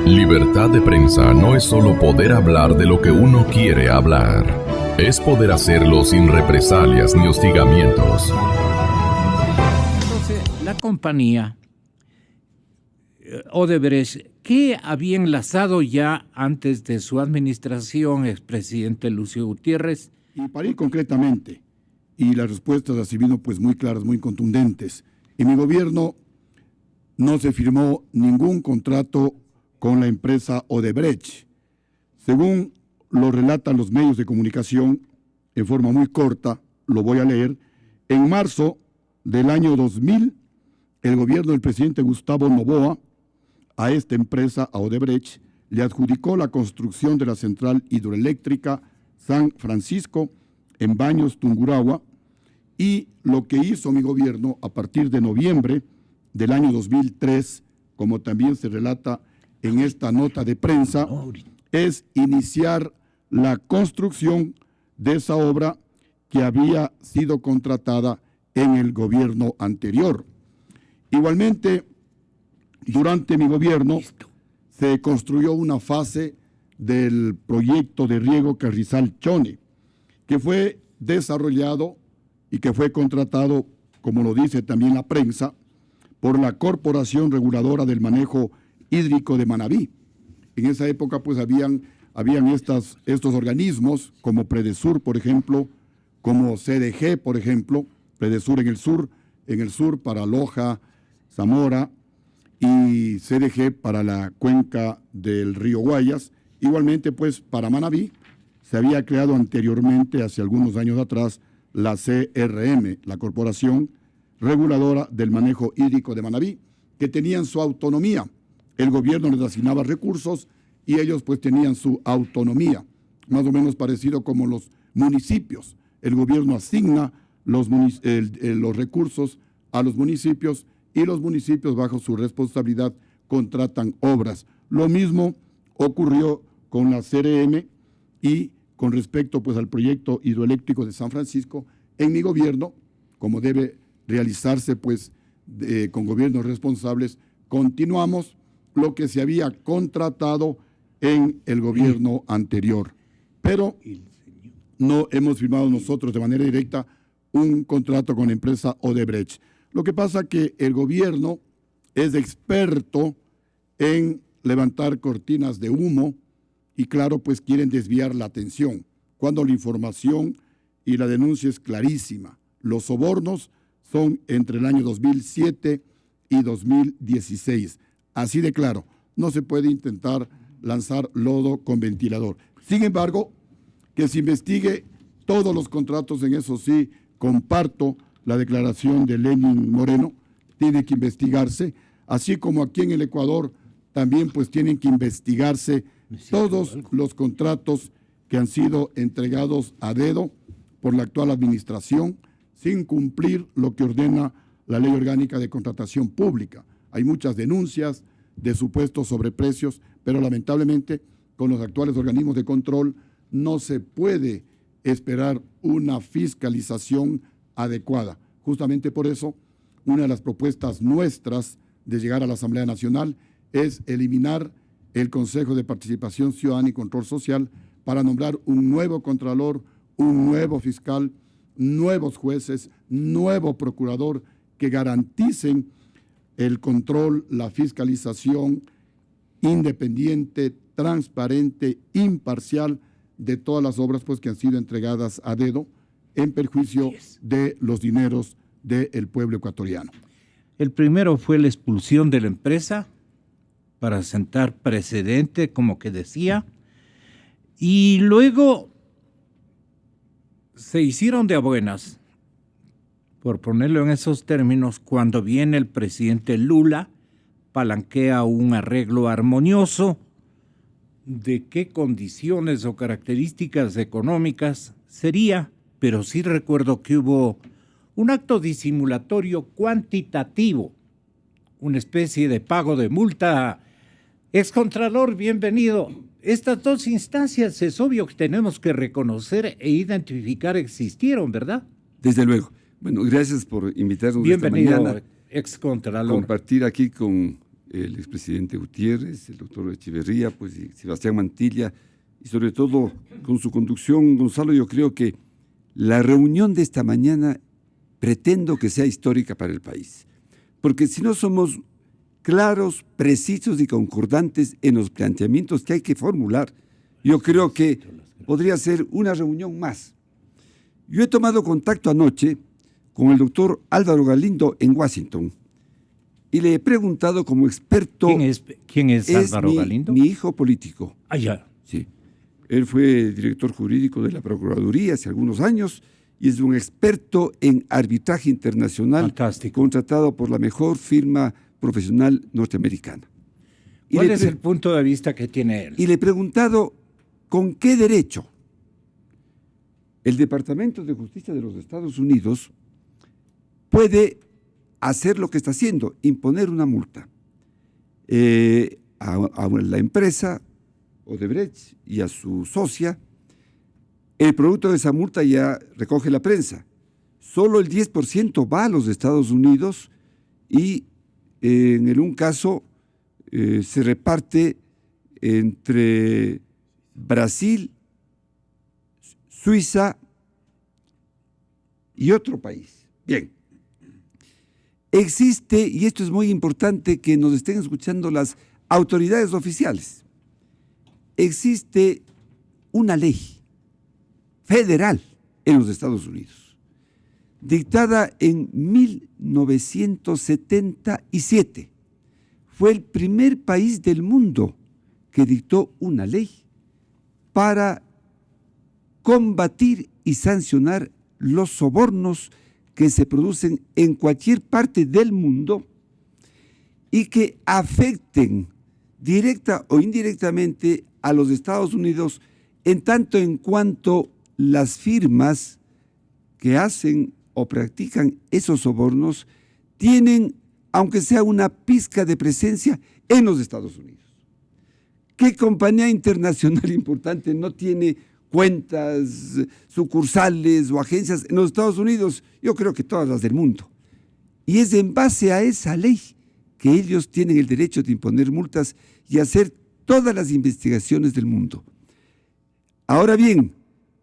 Libertad de prensa no es solo poder hablar de lo que uno quiere hablar. Es poder hacerlo sin represalias ni hostigamientos. Entonces, la compañía Odebrecht, ¿qué había enlazado ya antes de su administración, expresidente Lucio Gutiérrez? Y para ir concretamente, y las respuestas han sido pues muy claras, muy contundentes. En mi gobierno no se firmó ningún contrato con la empresa Odebrecht. Según lo relatan los medios de comunicación, en forma muy corta, lo voy a leer, en marzo del año 2000, el gobierno del presidente Gustavo Noboa a esta empresa, a Odebrecht, le adjudicó la construcción de la central hidroeléctrica San Francisco en Baños, Tungurahua, y lo que hizo mi gobierno a partir de noviembre del año 2003, como también se relata en esta nota de prensa, es iniciar la construcción de esa obra que había sido contratada en el gobierno anterior. Igualmente, durante mi gobierno se construyó una fase del proyecto de riego Carrizal-Chone, que fue desarrollado y que fue contratado, como lo dice también la prensa, por la Corporación Reguladora del Manejo Hídrico de Manabí. En esa época pues habían estos organismos como Predesur, por ejemplo, como CDG, por ejemplo, Predesur en el sur para Loja, Zamora, y CDG para la cuenca del río Guayas. Igualmente pues para Manabí se había creado anteriormente, hace algunos años atrás, la CRM, la Corporación Reguladora del Manejo Hídrico de Manabí, que tenían su autonomía. El gobierno les asignaba recursos y ellos pues tenían su autonomía, más o menos parecido como los municipios. El gobierno asigna los recursos a los municipios y los municipios bajo su responsabilidad contratan obras. Lo mismo ocurrió con la CRM y con respecto pues al proyecto hidroeléctrico de San Francisco. En mi gobierno, como debe realizarse pues con gobiernos responsables, continuamos lo que se había contratado en el gobierno anterior. Pero no hemos firmado nosotros de manera directa un contrato con la empresa Odebrecht. Lo que pasa es que el gobierno es experto en levantar cortinas de humo y claro, pues quieren desviar la atención, cuando la información y la denuncia es clarísima. Los sobornos son entre el año 2007 y 2016. Así de claro, no se puede intentar lanzar lodo con ventilador. Sin embargo, que se investigue todos los contratos, en eso sí, comparto la declaración de Lenin Moreno, tiene que investigarse, así como aquí en el Ecuador también pues tienen que investigarse todos los contratos que han sido entregados a dedo por la actual administración sin cumplir lo que ordena la Ley Orgánica de Contratación Pública. Hay muchas denuncias de supuestos sobreprecios, pero lamentablemente con los actuales organismos de control no se puede esperar una fiscalización adecuada. Justamente por eso, una de las propuestas nuestras de llegar a la Asamblea Nacional es eliminar el Consejo de Participación Ciudadana y Control Social para nombrar un nuevo contralor, un nuevo fiscal, nuevos jueces, nuevo procurador que garanticen el control, la fiscalización independiente, transparente, imparcial de todas las obras pues, que han sido entregadas a dedo en perjuicio de los dineros del pueblo ecuatoriano. El primero fue la expulsión de la empresa para sentar precedente, como que decía, y luego se hicieron de a buenas, por ponerlo en esos términos, cuando viene el presidente Lula, palanquea un arreglo armonioso de qué condiciones o características económicas sería, pero sí recuerdo que hubo un acto disimulatorio cuantitativo, una especie de pago de multa. Excontralor, bienvenido. Estas dos instancias es obvio que tenemos que reconocer e identificar existieron, ¿verdad? Desde luego. Bueno, gracias por invitarnos bienvenido, esta mañana. Excontralor. Compartir aquí con el expresidente Gutiérrez, el doctor Echeverría, pues, y Sebastián Mantilla, y sobre todo con su conducción, Gonzalo, yo creo que la reunión de esta mañana pretendo que sea histórica para el país. Porque si no somos claros, precisos y concordantes en los planteamientos que hay que formular, yo creo que podría ser una reunión más. Yo he tomado contacto anoche con el doctor Álvaro Galindo en Washington y le he preguntado como experto... ¿Quién es Álvaro Galindo? Mi hijo político. Ah, ya. Sí. Él fue director jurídico de la Procuraduría hace algunos años y es un experto en arbitraje internacional. Fantástico. Contratado por la mejor firma profesional norteamericana. ¿Cuál es el punto de vista que tiene él? Y le he preguntado con qué derecho el Departamento de Justicia de los Estados Unidos puede hacer lo que está haciendo, imponer una multa a la empresa Odebrecht y a su socia. El producto de esa multa ya recoge la prensa. Solo el 10% va a los Estados Unidos y en un caso se reparte entre Brasil, Suiza y otro país. Bien. Existe, y esto es muy importante que nos estén escuchando las autoridades oficiales, existe una ley federal en los Estados Unidos, dictada en 1977. Fue el primer país del mundo que dictó una ley para combatir y sancionar los sobornos que se producen en cualquier parte del mundo y que afecten directa o indirectamente a los Estados Unidos en tanto en cuanto las firmas que hacen o practican esos sobornos tienen, aunque sea una pizca de presencia en los Estados Unidos. ¿Qué compañía internacional importante no tiene cuentas, sucursales o agencias en los Estados Unidos? Yo creo que todas las del mundo. Y es en base a esa ley que ellos tienen el derecho de imponer multas y hacer todas las investigaciones del mundo. Ahora bien,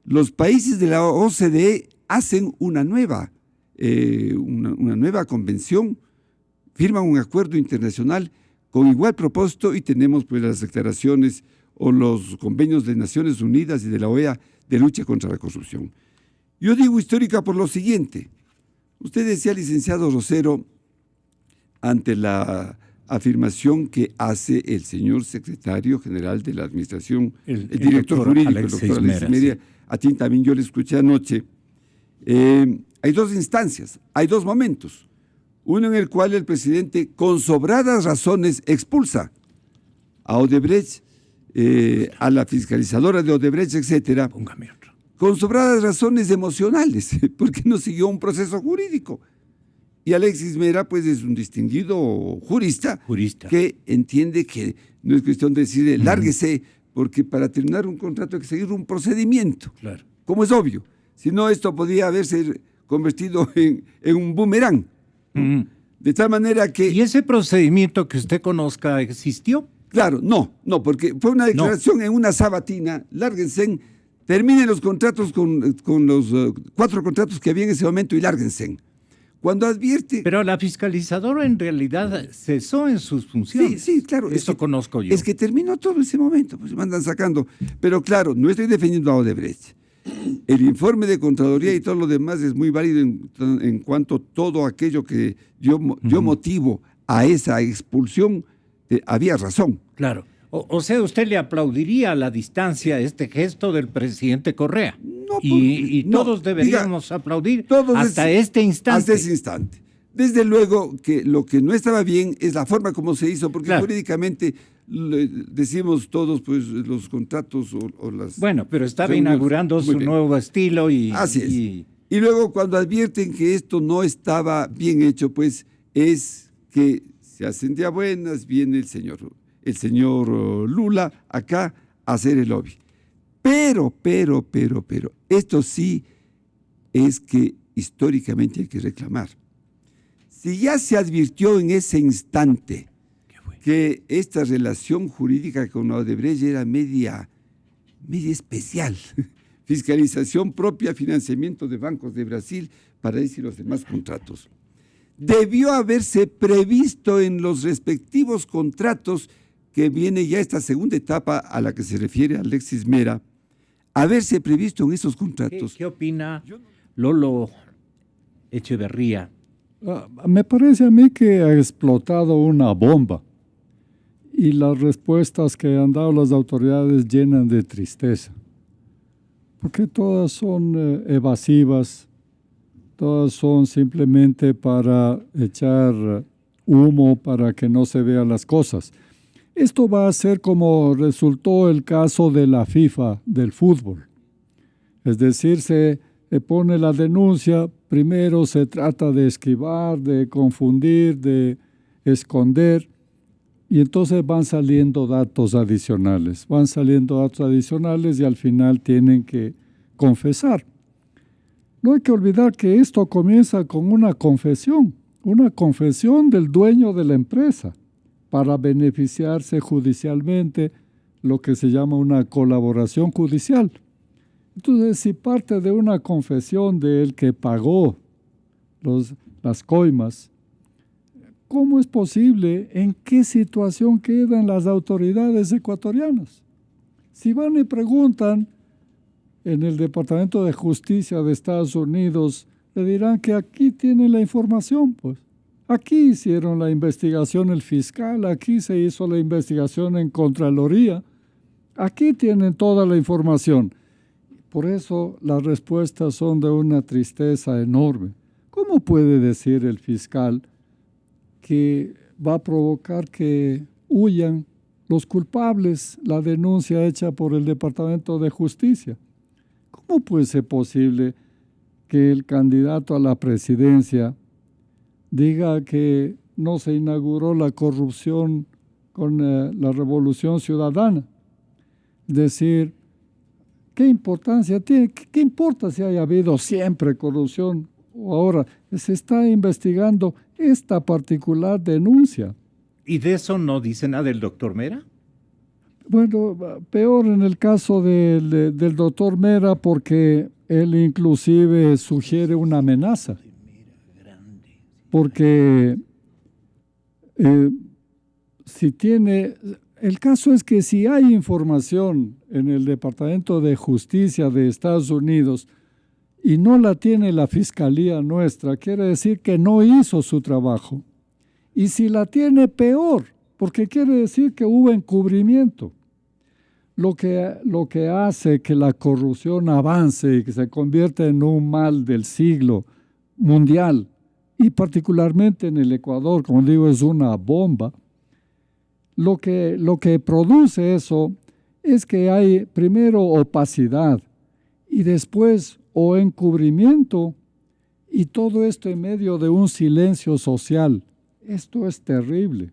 los países de la OCDE hacen una nueva convención, firman un acuerdo internacional con igual propósito y tenemos pues las declaraciones o los convenios de Naciones Unidas y de la OEA de lucha contra la corrupción. Yo digo histórica por lo siguiente. Usted decía, licenciado Rosero, ante la afirmación que hace el señor secretario general de la Administración, el director jurídico, el doctor Alexis Mera, sí. A ti también yo le escuché anoche. Hay dos instancias, hay dos momentos. Uno en el cual el presidente, con sobradas razones, expulsa a Odebrecht, a la fiscalizadora de Odebrecht, etcétera, con sobradas razones emocionales, porque no siguió un proceso jurídico. Y Alexis Mera, pues, es un distinguido jurista que entiende que no es cuestión de decirle, lárguese, porque para terminar un contrato hay que seguir un procedimiento, claro, como es obvio. Si no, esto podría haberse convertido en un boomerang. De tal manera que... ¿Y ese procedimiento que usted conozca existió? Claro, no, porque fue una declaración en una sabatina, lárguense, terminen los contratos con los 4 contratos que había en ese momento y lárguense. Cuando advierte... Pero la fiscalizadora en realidad cesó en sus funciones. Sí, claro. Eso conozco yo. Es que terminó todo ese momento, pues se mandan sacando. Pero claro, no estoy defendiendo a Odebrecht. El informe de Contraloría y todo lo demás es muy válido en cuanto a todo aquello que dio motivo a esa expulsión, había razón. Claro. O sea, usted le aplaudiría a la distancia este gesto del presidente Correa. No, y todos deberíamos aplaudir hasta este instante. Hasta ese instante. Desde luego que lo que no estaba bien es la forma como se hizo, porque jurídicamente decimos todos pues los contratos o las... Bueno, pero estaba inaugurando su nuevo estilo y... Así es. Y luego cuando advierten que esto no estaba bien hecho, pues es que se hacen de a buenas, viene el señor Lula acá a hacer el lobby. Pero, esto sí es que históricamente hay que reclamar. Si ya se advirtió en ese instante que esta relación jurídica con Odebrecht era media especial. Fiscalización propia, financiamiento de bancos de Brasil para ese y los demás contratos. Debió haberse previsto en los respectivos contratos, que viene ya esta segunda etapa a la que se refiere Alexis Mera, haberse previsto en esos contratos. ¿Qué opina Lolo Echeverría? Me parece a mí que ha explotado una bomba y las respuestas que han dado las autoridades llenan de tristeza, porque todas son evasivas, todas son simplemente para echar humo para que no se vean las cosas. Esto va a ser como resultó el caso de la FIFA del fútbol. Es decir, se pone la denuncia, primero se trata de esquivar, de confundir, de esconder, y entonces van saliendo datos adicionales. Y al final tienen que confesar. No hay que olvidar que esto comienza con una confesión del dueño de la empresa para beneficiarse judicialmente, lo que se llama una colaboración judicial. Entonces, si parte de una confesión del que pagó las coimas, ¿cómo es posible? ¿En qué situación quedan las autoridades ecuatorianas? Si van y preguntan en el Departamento de Justicia de Estados Unidos, le dirán que aquí tienen la información, pues. Aquí hicieron la investigación el fiscal, aquí se hizo la investigación en Contraloría, aquí tienen toda la información. Por eso las respuestas son de una tristeza enorme. ¿Cómo puede decir el fiscal que va a provocar que huyan los culpables la denuncia hecha por el Departamento de Justicia? ¿Cómo puede ser posible que el candidato a la presidencia diga que no se inauguró la corrupción con la Revolución Ciudadana? Es decir, ¿qué importancia tiene? ¿Qué importa si haya habido siempre corrupción o ahora? Se está investigando esta particular denuncia. ¿Y de eso no dice nada el doctor Mera? Bueno, peor en el caso del doctor Mera, porque él inclusive sugiere una amenaza. Porque el caso es que si hay información en el Departamento de Justicia de Estados Unidos y no la tiene la Fiscalía nuestra, quiere decir que no hizo su trabajo. Y si la tiene, peor, porque quiere decir que hubo encubrimiento. Lo que hace que la corrupción avance y que se convierta en un mal del siglo mundial, y particularmente en el Ecuador, como digo, es una bomba. Lo que produce eso es que hay primero opacidad y después o encubrimiento, y todo esto en medio de un silencio social. Esto es terrible.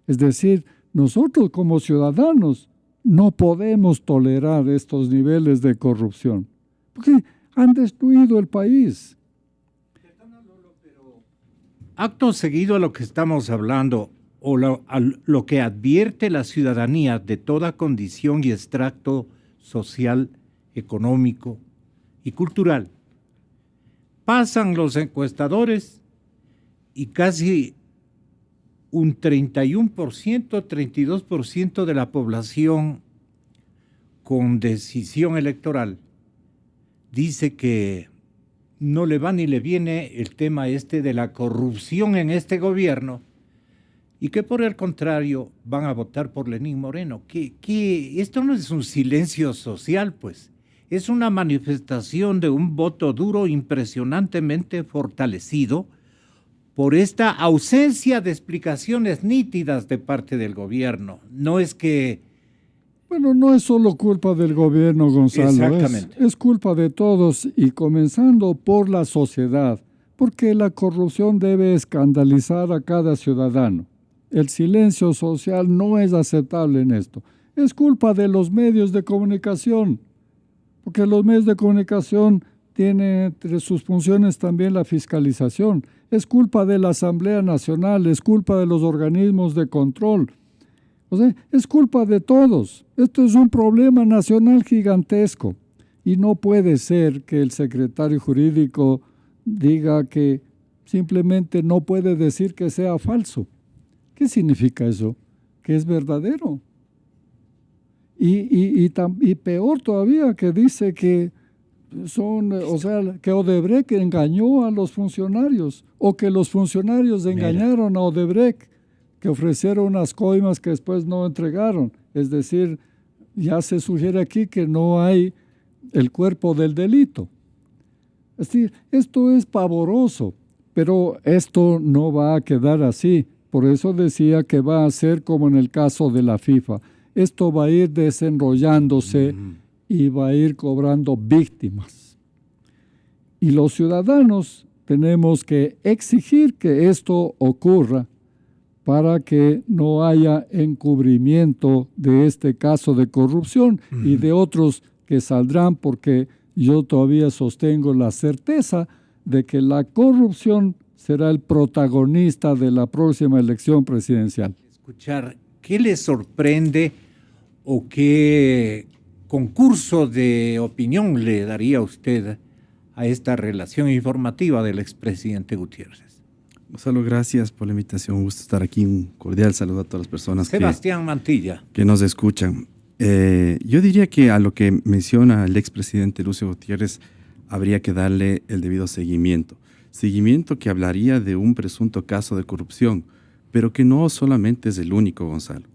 Es decir, nosotros como ciudadanos no podemos tolerar estos niveles de corrupción, porque han destruido el país. Acto seguido a lo que estamos hablando, o a lo que advierte la ciudadanía de toda condición y extracto social, económico y cultural, pasan los encuestadores y casi un 31%, 32% de la población con decisión electoral dice que no le va ni le viene el tema de la corrupción en este gobierno y que por el contrario van a votar por Lenín Moreno. Que esto no es un silencio social, pues, es una manifestación de un voto duro impresionantemente fortalecido por esta ausencia de explicaciones nítidas de parte del gobierno. No es que... Bueno, no es solo culpa del gobierno, Gonzalo. Exactamente. Es culpa de todos y comenzando por la sociedad, porque la corrupción debe escandalizar a cada ciudadano. El silencio social no es aceptable en esto. Es culpa de los medios de comunicación, porque los medios de comunicación tienen entre sus funciones también la fiscalización. Es culpa de la Asamblea Nacional, es culpa de los organismos de control. O sea, es culpa de todos. Esto es un problema nacional gigantesco. Y no puede ser que el secretario jurídico diga que simplemente no puede decir que sea falso. ¿Qué significa eso? Que es verdadero. Y peor todavía, que dice que que Odebrecht engañó a los funcionarios, o que los funcionarios engañaron a Odebrecht, que ofrecieron unas coimas que después no entregaron. Es decir, ya se sugiere aquí que no hay el cuerpo del delito. Es decir, esto es pavoroso, pero esto no va a quedar así. Por eso decía que va a ser como en el caso de la FIFA. Esto va a ir desenrollándose y va a ir cobrando víctimas. Y los ciudadanos tenemos que exigir que esto ocurra para que no haya encubrimiento de este caso de corrupción y de otros que saldrán, porque yo todavía sostengo la certeza de que la corrupción será el protagonista de la próxima elección presidencial. Escuchar, ¿qué le sorprende o qué concurso de opinión le daría usted a esta relación informativa del expresidente Gutiérrez? Gonzalo, gracias por la invitación. Un gusto estar aquí. Un cordial saludo a todas las personas Sebastián Mantilla, que nos escuchan. Yo diría que a lo que menciona el expresidente Lucio Gutiérrez habría que darle el debido seguimiento. Seguimiento que hablaría de un presunto caso de corrupción, pero que no solamente es el único, Gonzalo.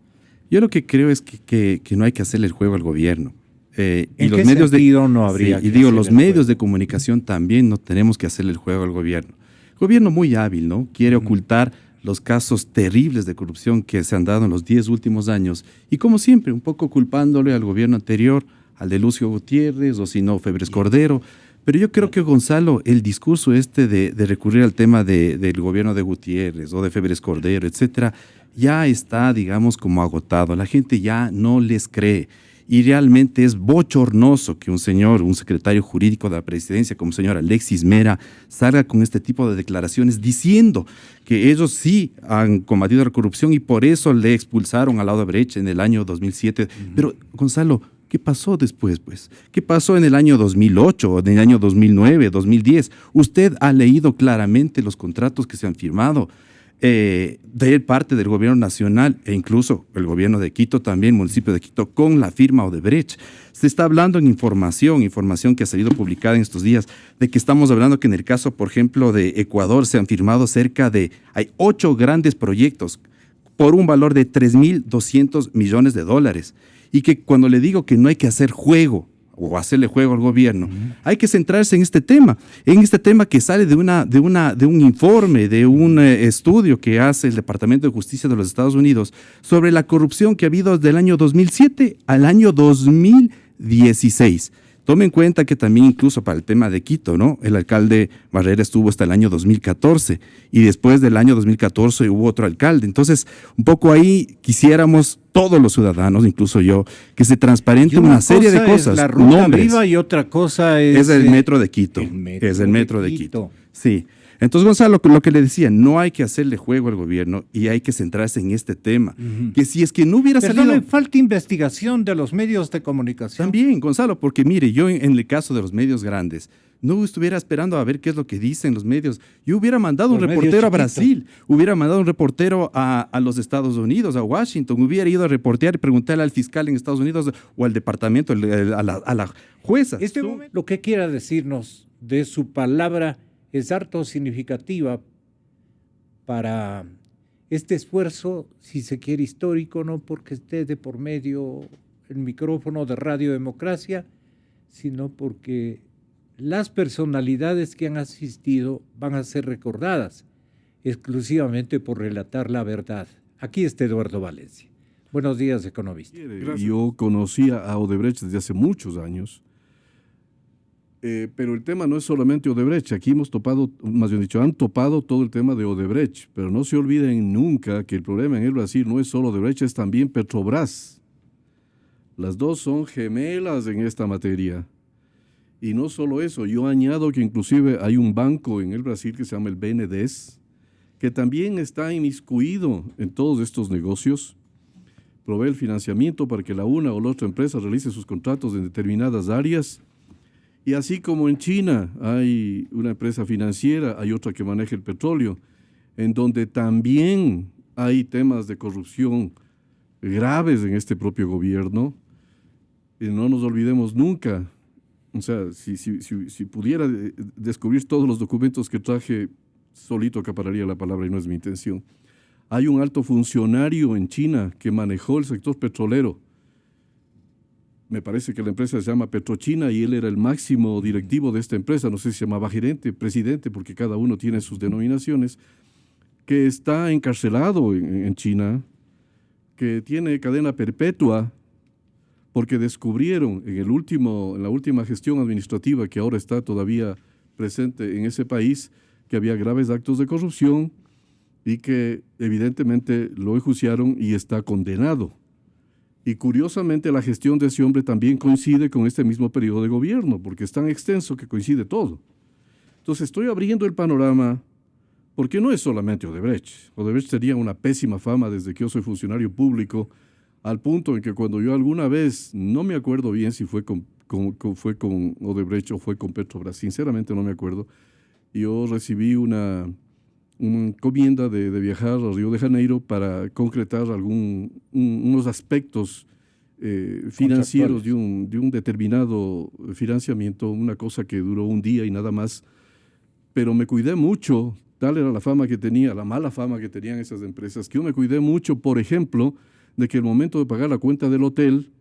Yo lo que creo es que no hay que hacerle el juego al gobierno. ¿En y los qué medios sentido no habría que y digo, hacerle los el medios juego? de comunicación también no tenemos que hacerle el juego al gobierno. Gobierno muy hábil, ¿no? Quiere ocultar los casos terribles de corrupción que se han dado en los 10 últimos años y, como siempre, un poco culpándole al gobierno anterior, al de Lucio Gutiérrez o si no, Febres Cordero. Pero yo creo que, Gonzalo, el discurso de recurrir al tema del gobierno de Gutiérrez o de Febres Cordero, etcétera, ya está, digamos, como agotado. La gente ya no les cree. Y realmente es bochornoso que un secretario jurídico de la presidencia como el señor Alexis Mera salga con este tipo de declaraciones diciendo que ellos sí han combatido la corrupción y por eso le expulsaron al Odebrecht en el año 2007. Pero, Gonzalo, ¿qué pasó después, pues? ¿Qué pasó en el año 2008, en el año 2009, 2010? Usted ha leído claramente los contratos que se han firmado de parte del gobierno nacional e incluso el gobierno de Quito, también municipio de Quito, con la firma Odebrecht. Se está hablando en información que ha salido publicada en estos días, de que estamos hablando que en el caso, por ejemplo, de Ecuador se han firmado hay 8 grandes proyectos por un valor de $3.200 millones. Y que cuando le digo que no hay que hacer juego o hacerle juego al gobierno, hay que centrarse en este tema que sale de un informe, de un estudio que hace el Departamento de Justicia de los Estados Unidos sobre la corrupción que ha habido desde el año 2007 al año 2016. Tome en cuenta que también incluso para el tema de Quito, ¿no? El alcalde Barrera estuvo hasta el año 2014 y después del año 2014 hubo otro alcalde. Entonces, un poco ahí quisiéramos todos los ciudadanos, incluso yo, que se transparente una serie de cosas. Es la ruta viva y otra cosa es el metro de Quito. Es el metro de Quito. Sí. Entonces, Gonzalo, lo que le decía, no hay que hacerle juego al gobierno y hay que centrarse en este tema. Que si es que no hubiera salido... Perdón, falta investigación de los medios de comunicación. También, Gonzalo, porque mire, yo en el caso de los medios grandes, no estuviera esperando a ver qué es lo que dicen los medios. Yo hubiera mandado un reportero a Brasil, hubiera mandado un reportero a los Estados Unidos, a Washington, hubiera ido a reportear y preguntarle al fiscal en Estados Unidos o al departamento, a la jueza. Lo que quiera decirnos de su palabra es harto significativa para este esfuerzo, si se quiere histórico, no porque esté de por medio el micrófono de Radio Democracia, sino porque las personalidades que han asistido van a ser recordadas exclusivamente por relatar la verdad. Aquí está Eduardo Valencia. Buenos días, economista. Yo conocía a Odebrecht desde hace muchos años. Pero el tema no es solamente Odebrecht. Aquí hemos topado, más bien dicho, han topado todo el tema de Odebrecht. Pero no se olviden nunca que el problema en el Brasil no es solo Odebrecht, es también Petrobras. Las dos son gemelas en esta materia. Y no solo eso, yo añado que inclusive hay un banco en el Brasil que se llama el BNDES, que también está inmiscuido en todos estos negocios. provee el financiamiento para que la una o la otra empresa realice sus contratos en determinadas áreas. Y así como en China hay una empresa financiera, hay otra que maneja el petróleo, en donde también hay temas de corrupción graves en este propio gobierno. Y no nos olvidemos nunca, o sea, si pudiera descubrir todos los documentos que traje, solito acapararía la palabra y no es mi intención. Hay un alto funcionario en China que manejó el sector petrolero. Me parece que la empresa se llama Petrochina y él era el máximo directivo de esta empresa. No sé si se llamaba gerente, presidente, porque cada uno tiene sus denominaciones, que está encarcelado en China, que tiene cadena perpetua, porque descubrieron en la última gestión administrativa que ahora está todavía presente en ese país, que había graves actos de corrupción y que evidentemente lo enjuiciaron y está condenado. Y curiosamente la gestión de ese hombre también coincide con este mismo periodo de gobierno, porque es tan extenso que coincide todo. Entonces estoy abriendo el panorama, porque no es solamente Odebrecht. Odebrecht tenía una pésima fama desde que yo soy funcionario público, al punto en que cuando yo alguna vez, no me acuerdo bien si fue con Odebrecht o fue con Petrobras, sinceramente no me acuerdo, yo recibí una encomienda de viajar a Río de Janeiro para concretar unos aspectos financieros de un determinado financiamiento, una cosa que duró un día y nada más, pero me cuidé mucho, tal era la fama que tenía, la mala fama que tenían esas empresas, que yo me cuidé mucho, por ejemplo, de que el momento de pagar la cuenta del hotel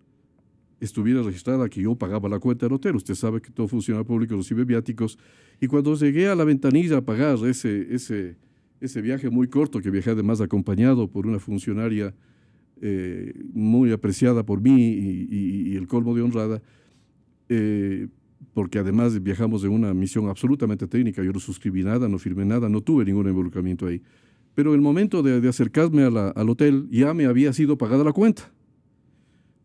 estuviera registrada que yo pagaba la cuenta del hotel. Usted sabe que todo funcionario público recibe viáticos. Y cuando llegué a la ventanilla a pagar ese viaje muy corto, que viajé además acompañado por una funcionaria muy apreciada por mí y el colmo de honrada, porque además viajamos en una misión absolutamente técnica, yo no suscribí nada, no firmé nada, no tuve ningún involucramiento ahí. Pero el momento de acercarme al hotel ya me había sido pagada la cuenta.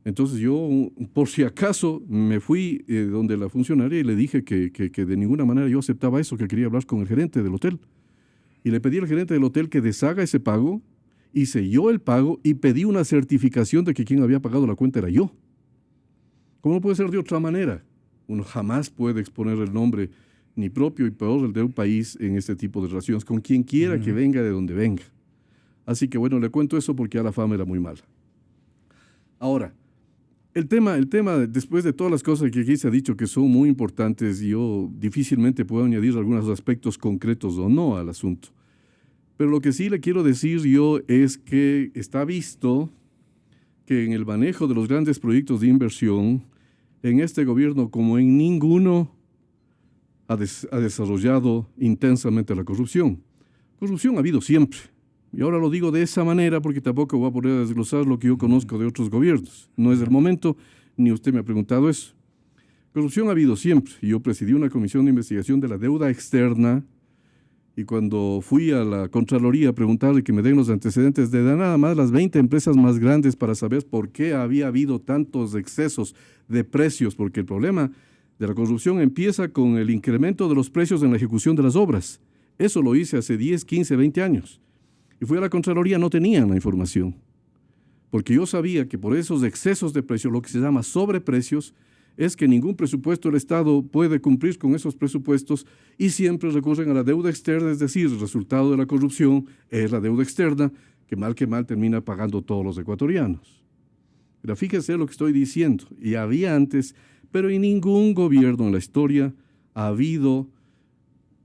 Entonces yo, por si acaso, me fui donde la funcionaria y le dije que de ninguna manera yo aceptaba eso, que quería hablar con el gerente del hotel. Y le pedí al gerente del hotel que deshaga ese pago, hice yo el pago y pedí una certificación de que quien había pagado la cuenta era yo. ¿Cómo no puede ser de otra manera? Uno jamás puede exponer el nombre ni propio y peor el de un país en este tipo de relaciones, con quien quiera que venga de donde venga. Así que bueno, le cuento eso porque ya la fama era muy mala. Ahora, el tema, después de todas las cosas que aquí se ha dicho que son muy importantes, yo difícilmente puedo añadir algunos aspectos concretos o no al asunto. Pero lo que sí le quiero decir yo es que está visto que en el manejo de los grandes proyectos de inversión, en este gobierno como en ninguno, ha desarrollado intensamente la corrupción. Corrupción ha habido siempre. Y ahora lo digo de esa manera porque tampoco voy a poder desglosar lo que yo conozco de otros gobiernos. No es el momento, ni usted me ha preguntado eso. Corrupción ha habido siempre. Y yo presidí una comisión de investigación de la deuda externa y cuando fui a la Contraloría a preguntarle que me den los antecedentes de nada más las 20 empresas más grandes para saber por qué había habido tantos excesos de precios, porque el problema de la corrupción empieza con el incremento de los precios en la ejecución de las obras. Eso lo hice hace 10, 15, 20 años. Y fui a la Contraloría, no tenían la información. Porque yo sabía que por esos excesos de precios, lo que se llama sobreprecios, es que ningún presupuesto del Estado puede cumplir con esos presupuestos y siempre recurren a la deuda externa, es decir, el resultado de la corrupción es la deuda externa, que mal termina pagando todos los ecuatorianos. Pero fíjese lo que estoy diciendo, y había antes, pero en ningún gobierno en la historia ha habido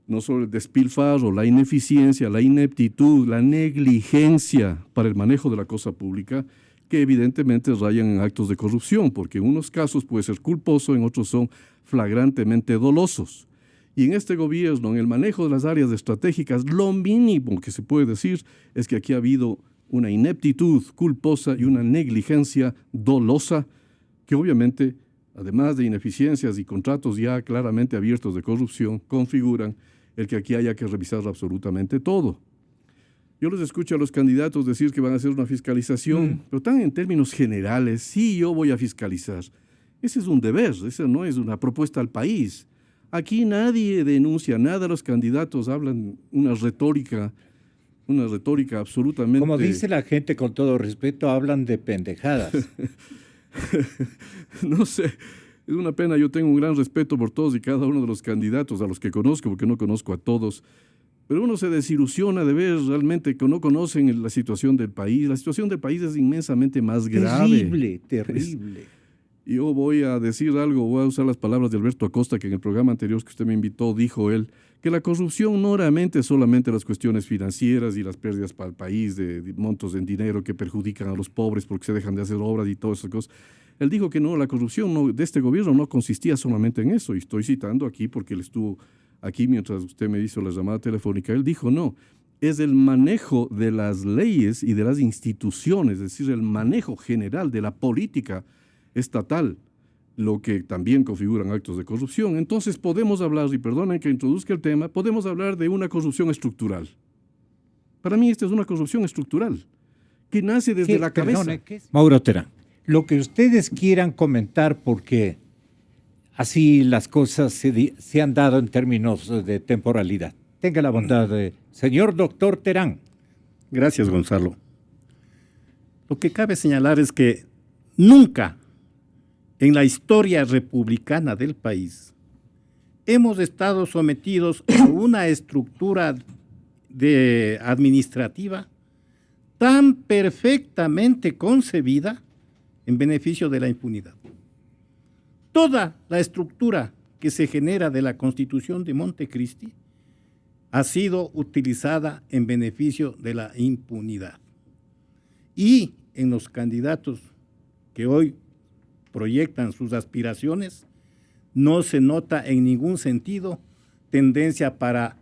no solo el despilfarro, la ineficiencia, la ineptitud, la negligencia para el manejo de la cosa pública, que evidentemente rayan en actos de corrupción, porque en unos casos puede ser culposo, en otros son flagrantemente dolosos. Y en este gobierno, en el manejo de las áreas estratégicas, lo mínimo que se puede decir es que aquí ha habido una ineptitud culposa y una negligencia dolosa, que obviamente, además de ineficiencias y contratos ya claramente abiertos de corrupción, configuran el que aquí haya que revisar absolutamente todo. Yo les escucho a los candidatos decir que van a hacer una fiscalización, pero tan en términos generales, sí, yo voy a fiscalizar. Ese es un deber, esa no es una propuesta al país. Aquí nadie denuncia nada, los candidatos hablan una retórica Una retórica absolutamente... Como dice la gente, con todo respeto, hablan de pendejadas. No sé, es una pena. Yo tengo un gran respeto por todos y cada uno de los candidatos a los que conozco, porque no conozco a todos. Pero uno se desilusiona de ver realmente que no conocen la situación del país. La situación del país es inmensamente más grave. Terrible. Yo voy a decir algo, voy a usar las palabras de Alberto Acosta, que en el programa anterior que usted me invitó, dijo él, que la corrupción no realmente es solamente las cuestiones financieras y las pérdidas para el país de montos en dinero que perjudican a los pobres porque se dejan de hacer obras y todas esas cosas. Él dijo que no, la corrupción de este gobierno no consistía solamente en eso, y estoy citando aquí porque él estuvo aquí mientras usted me hizo la llamada telefónica. Él dijo no, es el manejo de las leyes y de las instituciones, es decir, el manejo general de la política estatal, lo que también configuran actos de corrupción. Entonces podemos hablar, y perdonen que introduzca el tema, podemos hablar de una corrupción estructural. Para mí esta es una corrupción estructural, que nace desde la cabeza. Perdone, Mauro Terán, lo que ustedes quieran comentar, porque así las cosas se han dado en términos de temporalidad. Tenga la bondad de... Señor doctor Terán. Gracias, Gonzalo. Lo que cabe señalar es que nunca en la historia republicana del país hemos estado sometidos a una estructura administrativa tan perfectamente concebida en beneficio de la impunidad. Toda la estructura que se genera de la Constitución de Montecristi ha sido utilizada en beneficio de la impunidad. Y en los candidatos que hoy proyectan sus aspiraciones, no se nota en ningún sentido tendencia para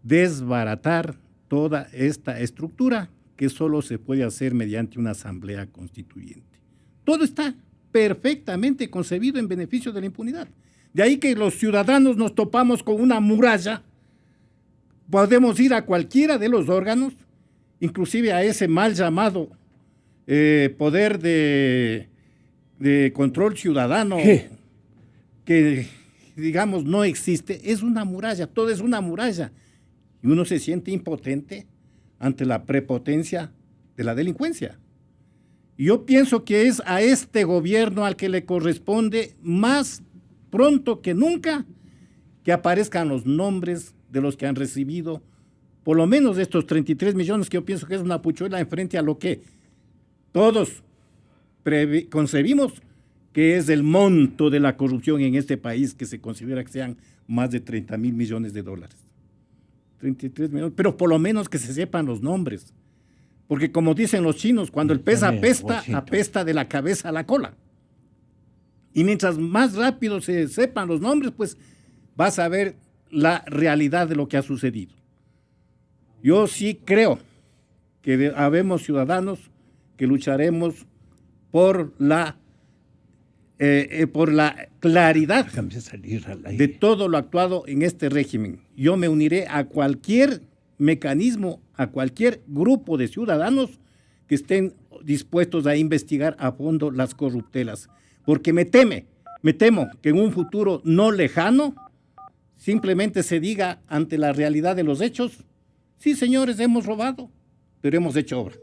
desbaratar toda esta estructura que solo se puede hacer mediante una asamblea constituyente. Todo está perfectamente concebido en beneficio de la impunidad. De ahí que los ciudadanos nos topamos con una muralla. Podemos ir a cualquiera de los órganos, inclusive a ese mal llamado poder de control ciudadano, que digamos no existe. Es una muralla, todo es una muralla. Y uno se siente impotente ante la prepotencia de la delincuencia. Y yo pienso que es a este gobierno al que le corresponde más pronto que nunca que aparezcan los nombres de los que han recibido, por lo menos de estos 33 millones, que yo pienso que es una puchuela en frente a lo que todos concebimos que es el monto de la corrupción en este país, que se considera que sean más de 30 mil millones de dólares. 33 millones, pero por lo menos que se sepan los nombres. Porque como dicen los chinos, cuando el pez apesta, apesta de la cabeza a la cola. Y mientras más rápido se sepan los nombres, pues vas a ver la realidad de lo que ha sucedido. Yo sí creo que habemos ciudadanos que lucharemos por la claridad de todo lo actuado en este régimen. Yo me uniré a cualquier mecanismo, a cualquier grupo de ciudadanos que estén dispuestos a investigar a fondo las corruptelas, porque me temo que en un futuro no lejano simplemente se diga ante la realidad de los hechos: sí, señores, hemos robado, pero hemos hecho obra.